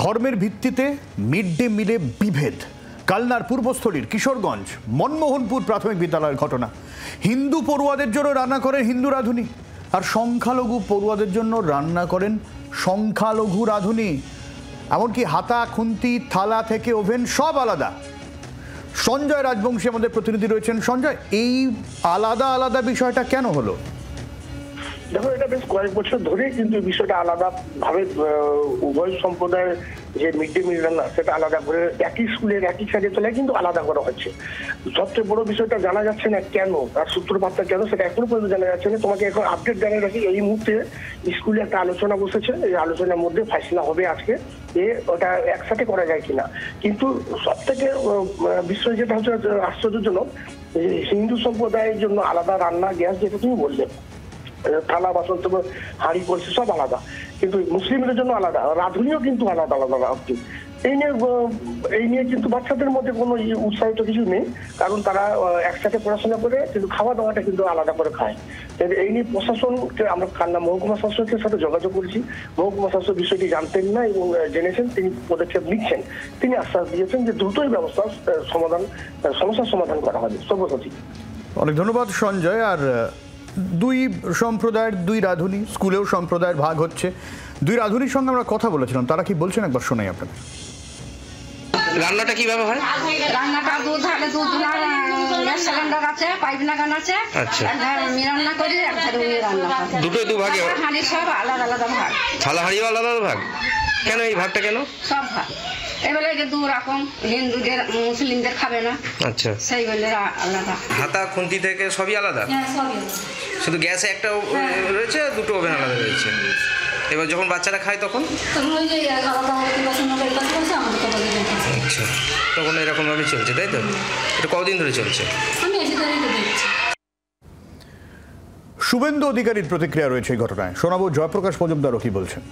ধর্মের ভিত্তিতে mid day মিলে বিভেদ। কালনার পূর্বস্থলীর কিশোরগঞ্জ মনমোহনপুর প্রাথমিক বিদ্যালয়ের ঘটনা। হিন্দু পড়ুয়াদের জন্য রান্না করেন হিন্দু রাঁধুনি, আর সংখ্যালঘু পড়ুয়াদের জন্য রান্না করেন সংখ্যালঘু রাঁধুনি। এমনকি হাতা, খুন্তি, থালা থেকে ওভেন সব আলাদা। সঞ্জয় রাজবংশী আমাদের প্রতিনিধি রয়েছেন। সঞ্জয়, এই আলাদা আলাদা বিষয়টা কেন হলো? দেখো, এটা বেশ কয়েক বছর ধরে কিন্তু বিষয়টা আলাদা ভাবে উভয় সম্প্রদায়ের যে মিড ডে মিল রান্না সেটা আলাদা করে একই স্কুলের একই সাইডে চলে কিন্তু আলাদা করা হচ্ছে। সবচেয়ে বড় বিষয়টা জানা যাচ্ছে না কেন, তার সূত্রপাতটা কেন সেটা এখনো পর্যন্ত জানা যাচ্ছে না। তোমাকে এখন আপডেট জানিয়ে রাখি, এই মুহূর্তে স্কুলে একটা আলোচনা বসেছে। এই আলোচনার মধ্যে ফয়সলা হবে আজকে ওটা একসাথে করা যায় কিনা। কিন্তু সব থেকে বিষয় যেটা হচ্ছে আশ্চর্যজনক, হিন্দু সম্প্রদায়ের জন্য আলাদা রান্না গ্যাস, যেটা তুমি বললে থালা বাসন থেকে হাঁড়ি কলসি সব আলাদা, কিন্তু মুসলিমদের জন্য আলাদা, রাঁধুনিও কিন্তু আলাদা আলাদা রাখছে। এই নিয়ে কিন্তু বাচ্চাদের মধ্যে কোনো উৎসাহিত কিছু নেই, কারণ তারা একসাথে পড়াশোনা করে কিন্তু খাওয়া দাওয়াটা কিন্তু আলাদা করে খায়। এই নিয়ে প্রশাসনকে আমরা কান্না মহকুমা শাসকের সাথে যোগাযোগ করেছি। মহকুমা শাসক বিষয়টি জানতেন না এবং জেনেছেন, তিনি পদক্ষেপ নিচ্ছেন। তিনি আশ্বাস দিয়েছেন যে দ্রুতই সমস্যার সমাধান করা হবে। সর্বপ্রতি অনেক ধন্যবাদ সঞ্জয়। আর দুই সম্প্রদায়ের দুই রাঁধুনি, স্কুলেও সম্প্রদায়ের ভাগ হচ্ছে। দুই রাঁধুনির সঙ্গে আমরা কথা বলেছিলাম, তারা কি বলছেন একবার শোনাই আপনাদের। রান্নাটা কিভাবে হয়? রান্নাটা দুধ গ্যাস সিলিন্ডার আছে, পাইপ লাগানো আছে। আচ্ছা, আমি রান্না করি, একধারে উনি রান্না করেন। দুটো দু ভাগে? হাঁড়ি সব আলাদা আলাদা ভাগ। থালা হাঁড়িও আলাদা আলাদা ভাগ? কেন এই ভাগটা কেন? সব ভাগ এবারে যে দু রকম, হিন্দুদের মুসলিমদের খাবে না। আচ্ছা, সেই বলে আলাদা। হাতা খুন্তি থেকে সবই আলাদা? শুধু গ্যাসে একটা রয়েছে, দুটো ওভেন আলাদা রয়েছে। এবার যখন বাচ্চারা খায় তখন আচ্ছা, তখন এরকম ভাবে চলছে, তাই তো? এটা কতদিন ধরে চলছে? শুভেন্দু অধিকারীর প্রতিক্রিয়া রয়েছে এই ঘটনায়। শোনাবো জয়প্রকাশ মজুমদারও কি বলছেন।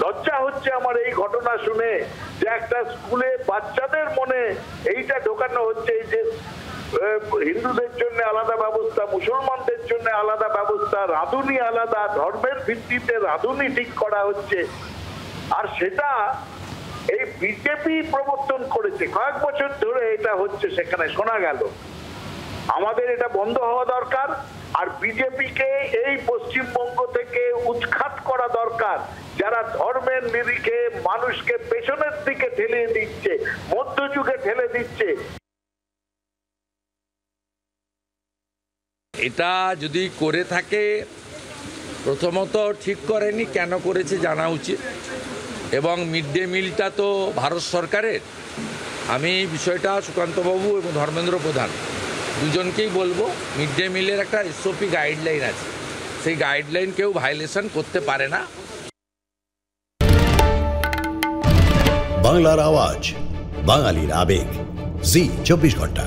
লজ্জা হচ্ছে আমার এই ঘটনা শুনে, যে একটা স্কুলে বাচ্চাদের মনে এইটা ঢোকানো হচ্ছে যে হিন্দুদের জন্য আলাদা ব্যবস্থা, মুসলমানদের জন্য আলাদা ব্যবস্থা, রাঁধুনি আলাদা, ধর্মের ভিত্তিতে রাঁধুনি ঠিক করা হচ্ছে। আর সেটা এই বিজেপি প্রবর্তন করেছে, কয়েক বছর ধরে এটা হচ্ছে, সেখানে শোনা গেল। আমাদের এটা বন্ধ হওয়া দরকার। আর বিজেপিকে এই পশ্চিমবঙ্গ থেকে উৎখাত করা দরকার, যারা ধর্মের নিরিখে মানুষকে পেছনের দিকে ঠেলে দিচ্ছে, মধ্যযুগে ঠেলে দিচ্ছে। এটা যদি করে থাকে, প্রথমত ঠিক করেনি, কেন করেছে জানা উচিত। এবং মিড ডে মিলটা তো ভারত সরকারের। আমি বিষয়টা সুকান্তবাবু এবং ধর্মেন্দ্র প্রধান দুজনকেই বলবো, মিড ডে মিলের একটা এসওপি গাইডলাইন আছে, সেই গাইডলাইন কেউ ভায়োলেশন করতে পারে না। বাংলার আওয়াজ, বাঙালির আবেগ, জি 24 ঘন্টা।